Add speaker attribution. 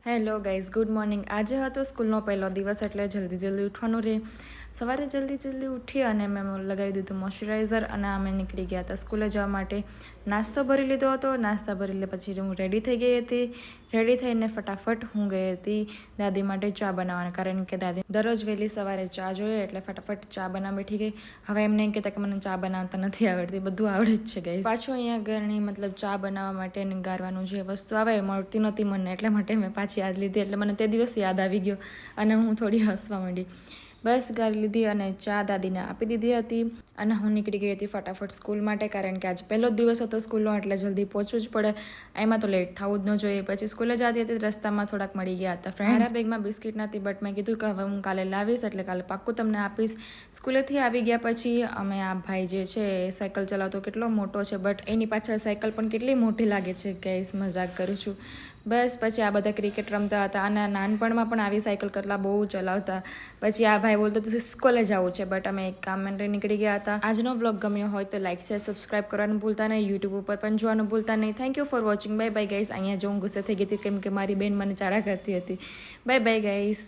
Speaker 1: Hello guys, good morning. આજે હતો સ્કૂલનો પહેલો દિવસ એટલે જલ્દી ઉઠવાનું રહે. સવારે જલ્દી ઉઠી અને મેં લગાવી દીધું મોઇશ્ચરાઇઝર અને અમે નીકળી ગયા હતા સ્કૂલે જવા માટે. નાસ્તો ભરી લીધો હતો. નાસ્તા ભરી લે પછી હું રેડી થઈ ગઈ હતી. રેડી થઈને ફટાફટ હું ગઈ હતી દાદી માટે ચા બનાવવાના, કારણ કે દાદી દરરોજ વહેલી સવારે ચા જોઈએ એટલે ફટાફટ ચા બનાવવા બેઠી ગઈ. હવે એમ નહીં કહેતા કે મને ચા બનાવતા નથી આવડતી, બધું આવડે જ છે ગાઈઝ. પાછું અહીંયા ગરણી મતલબ ચા બનાવવા માટે અને ગાળવાનું જે વસ્તુ આવે મળતી નહોતી મને, એટલે માટે મેં પાછી યાદ લીધી. એટલે મને તે દિવસ યાદ આવી ગયો અને હું થોડી હસવા માંડી. બસ ગાળી લીધી અને ચા દાદીને આપી દીધી હતી અને હું નીકળી ગઈ હતી ફટાફટ સ્કૂલ માટે, કારણ કે આજ પહેલો જ દિવસ હતો સ્કૂલનો એટલે જલ્દી પહોંચવું જ પડે. એમાં તો લેટ થવું જ ન જોઈએ. પછી સ્કૂલે જતી હતી રસ્તામાં થોડાક મળી ગયા હતા ફ્રેન્ડ. મારા બેગમાં બિસ્કિટ નથી, બટ મેં કીધું કે હવે હું કાલે લાવીશ એટલે કાલે પાક્કું તમને આપીશ. સ્કૂલેથી આવી ગયા પછી અમે આ ભાઈ જે છે એ સાયકલ ચલાવતો કેટલો મોટો છે, બટ એની પાછળ સાયકલ પણ કેટલી મોટી લાગે છે ગાઈસ, મજાક કરું છું. બસ પછી આ બધા ક્રિકેટ રમતા હતા અને નાનપણમાં પણ આવી સાયકલ કરલા બહુ ચલાવતા. પછી આ ભાઈ બોલતો તો સ્કૂલે જવું છે, બટ અમે એક કામ માટે નીકળી ગયા હતા. આજનો વ્લોગ ગમ્યો હોય તો લાઈક શેર સબસ્ક્રાઈબ કરવાનું ભૂલતા નહીં. યુટ્યુબ ઉપર પણ જોવાનું ભૂલતા નહીં. Thank you for watching. Bye bye guys. અહીંયા જો હું ગુસ્સે થઈ ગઈ હતી કેમ કે મારી બેન મને ચાડા કરતી હતી. Bye bye guys.